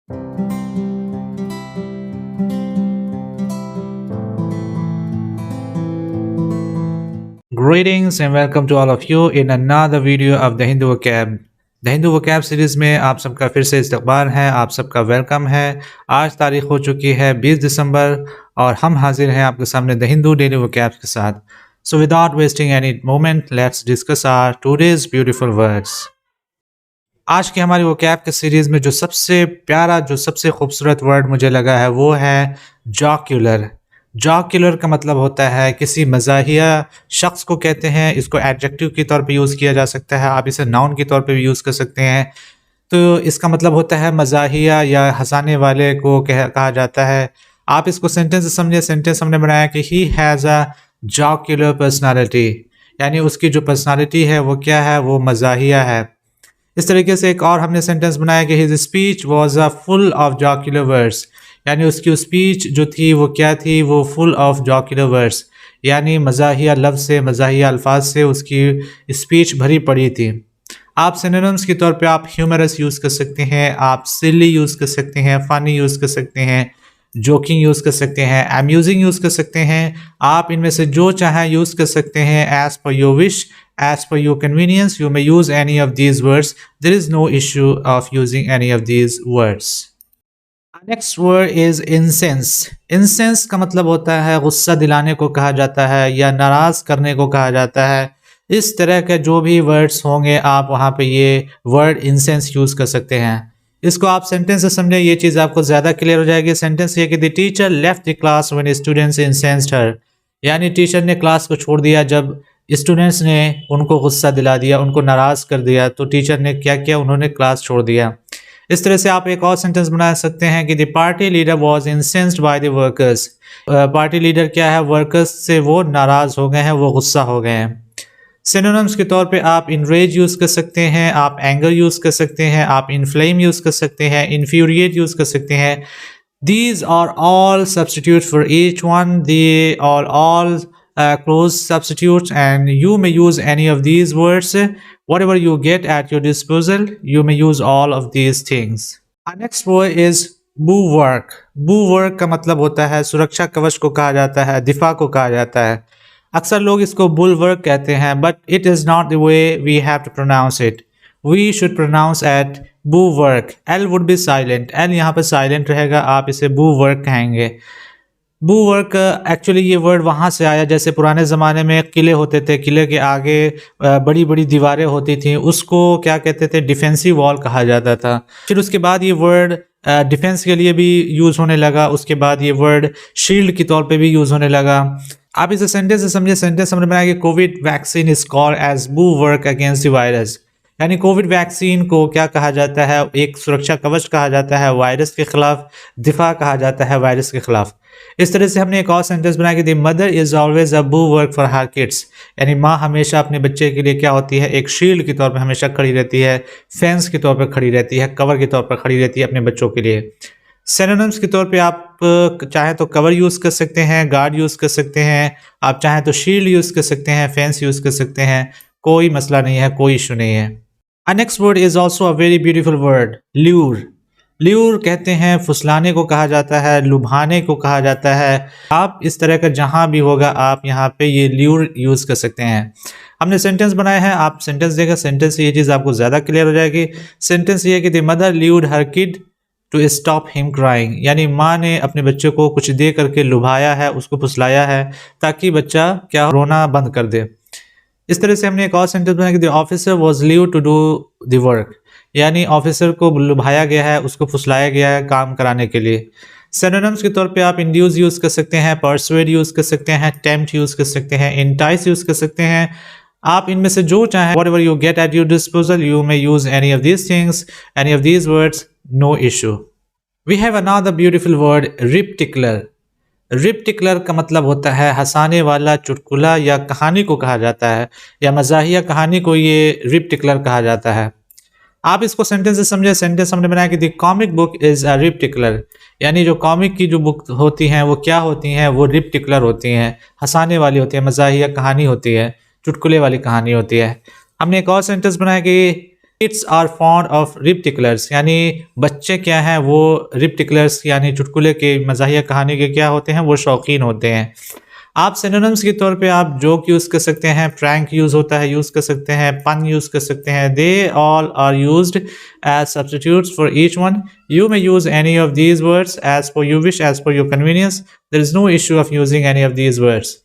Greetings and welcome to all of you in another video of the Hindu Vocab. The Hindu vocab series में आप सबका फिर से इस्तकबाल है, आप सबका वेलकम है। आज तारीख हो चुकी है 20 दिसंबर और हम हाजिर हैं आपके सामने द हिंदू डेली वोकैब के साथ। So without wasting any moment let's discuss our today's beautiful words. आज की हमारी वोकैब के सीरीज़ में जो सबसे प्यारा, जो सबसे खूबसूरत वर्ड मुझे लगा है वो है जॉक्यूलर। जॉक्यूलर का मतलब होता है किसी मज़ाहिया शख्स को कहते हैं। इसको एडजेक्टिव के तौर पे यूज़ किया जा सकता है, आप इसे नाउन के तौर पे भी यूज़ कर सकते हैं। तो इसका मतलब होता है मज़ाहिया या हंसाने वाले को कहा जाता है। आप इसको सेंटेंस समझिए। सेंटेंस हमने बनाया कि ही हैज़ अ जॉक्यूलर पर्सनालिटी, यानी उसकी जो पर्सनालिटी है वो क्या है, वो मज़ाहिया है। इस तरीके से एक और हमने सेंटेंस बनाया कि his speech was a full of jocular words, यानी उसकी स्पीच जो थी वो क्या थी, वो फुल ऑफ जॉक्यूलर वर्ड्स, यानी मज़ाहिया लफ्ज़ से, मज़ाहिया अल्फाज से उसकी स्पीच भरी पड़ी थी। आप सिनोनिम्स के तौर पे आप ह्यूमरस यूज़ कर सकते हैं, आप सिली यूज़ कर सकते हैं, फ़नी यूज़ कर सकते हैं, जोकिंग यूज़ कर सकते हैं, अम्यूजिंग यूज़ कर सकते हैं। आप इनमें से जो चाहें यूज़ कर सकते हैं as per your wish, as per your convenience. You may use any of these words. There is no issue of using any of these words. Our next word is incense. Incense का मतलब होता है गुस्सा दिलाने को कहा जाता है या नाराज़ करने को कहा जाता है। इस तरह के जो भी वर्ड्स होंगे आप वहाँ पे ये वर्ड इंसेंस यूज़ कर सकते हैं। इसको आप सेंटेंस से समझें, ये चीज़ आपको ज़्यादा क्लियर हो जाएगी। सेंटेंस ये कि the teacher left the class when students incensed her, यानी टीचर ने क्लास को छोड़ दिया जब स्टूडेंट्स ने उनको गुस्सा दिला दिया, उनको नाराज़ कर दिया, तो टीचर ने क्या किया, उन्होंने क्लास छोड़ दिया। इस तरह से आप एक और सेंटेंस बना सकते हैं कि the party leader was incensed by the workers. Party leader क्या है, वर्कर्स से वो नाराज़ हो गए हैं, वो गुस्सा हो गए हैं। सिनोनिम्स के तौर पे आप इनरेज यूज़ कर सकते हैं, आप एंगर यूज़ कर सकते हैं, आप इनफ्लेम यूज़ कर सकते हैं, इन्फ्यूरिएट यूज़ कर सकते हैं। These are all substitutes for each one. They are all close substitutes, and you may use any of these words. Whatever you get at your disposal, you may use all of these things. Our next word is bulwark. Bulwark का मतलब होता है सुरक्षा कवच को कहा जाता है, दिफा को कहा जाता है। अक्सर लोग इसको bulwark कहते हैं, but it is not the way we have to pronounce it. We should pronounce at bulwark. L would be silent. L यहाँ पर silent रहेगा, आप इसे bulwark कहेंगे। bulwark एक्चुअली ये वर्ड वहाँ से आया, जैसे पुराने ज़माने में किले होते थे, किले के आगे बड़ी बड़ी दीवारें होती थी, उसको क्या कहते थे, डिफेंसिव वॉल कहा जाता था। फिर उसके बाद ये वर्ड डिफेंस के लिए भी यूज़ होने लगा। उसके बाद ये वर्ड शील्ड के तौर पे भी यूज़ होने लगा। आप इसे सेंटेंस से समझिए। सेंटेंस हमने बनाया कि covid vaccine is called as bulwark against the virus, यानी कोविड वैक्सीन को क्या कहा जाता है, एक सुरक्षा कवच कहा जाता है, वायरस के खिलाफ दिफा कहा जाता है, वायरस के खिलाफ। इस तरह से हमने एक और सेंटेंस बनाया कि the mother is always a bulwark for her kids, यानी माँ हमेशा अपने बच्चे के लिए क्या होती है, एक शील्ड के तौर पर हमेशा खड़ी रहती है, फेंस के तौर पर खड़ी रहती है, कवर के तौर पर खड़ी रहती है अपने बच्चों के लिए। सिनोनिम्स के तौर पे आप चाहें तो कवर यूज़ कर सकते हैं, गार्ड यूज़ कर सकते हैं, आप चाहें तो शील्ड यूज़ कर सकते हैं, फेंस यूज़ कर सकते हैं, कोई मसला नहीं है, कोई इशू नहीं है। Our next word is also a very beautiful word, lure. Lure कहते हैं फुसलाने को कहा जाता है, लुभाने को कहा जाता है। आप इस तरह का जहाँ भी होगा आप यहाँ पे ये ल्यूर यूज़ कर सकते हैं। हमने सेंटेंस बनाया है, आप सेंटेंस देखा, सेंटेंस से ये चीज़ आपको ज़्यादा क्लियर हो जाएगी। सेंटेंस ये है कि the mother lured her kid to stop him crying, यानी माँ ने अपने बच्चे को कुछ दे करके लुभाया है, उसको फुसलाया है ताकि बच्चा क्या रोना बंद कर दे। इस तरह से हमने एक और सेंटेंस बनाया कि the officer was leave to do the work, यानी ऑफिसर को लुभाया गया है, उसको फुसलाया गया है काम कराने के लिए। सिनोनिम्स के तौर पे आप इंड्यूस यूज़ कर सकते हैं, परसुएड यूज़ कर सकते हैं, टेम्प्ट यूज़ कर सकते हैं, इंटाइस यूज़ कर सकते हैं। आप इनमें से जो चाहें, whatever you get at your disposal, you may use any of these things, any of these words, no issue. We have another beautiful word, riptickler. रिप्टिकलर का मतलब होता है हंसाने वाला, चुटकुला या कहानी को कहा जाता है, या मज़ाहिया कहानी को ये रिप्टिकलर कहा जाता है। आप इसको सेंटेंस से समझे। सेंटेंस हमने बनाया कि the comic book is a ripticular, यानी जो कॉमिक की जो बुक होती हैं वो क्या होती हैं, वो रिप्टिकलर होती हैं, हंसाने वाली होती है, मज़ाहिया कहानी होती है, चुटकुले वाली कहानी होती है। हमने एक और सेंटेंस बनाया कि किड्स आर फॉन्ड ऑफ रिप्टिकुलर्स, यानी बच्चे क्या हैं वो रिप्टिकुलर्स यानी चुटकुले के मज़ाहिया कहानी के क्या होते हैं, वो शौकीन होते हैं। आप सिनोनिम्स के तौर पे आप जोक यूज़ कर सकते हैं, प्रैंक यूज़ कर सकते हैं, पन यूज़ कर सकते हैं। They all are used as substitutes for each one. You may use any of these words as per you wish, as per your convenience. There is no issue of using any of these words.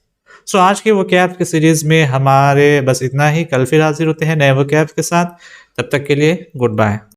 So आज के vocab के series में हमारे बस इतना ही। कल फिर हाजिर होते हैं नए वोकैब के साथ। तब तक के लिए गुड बाय।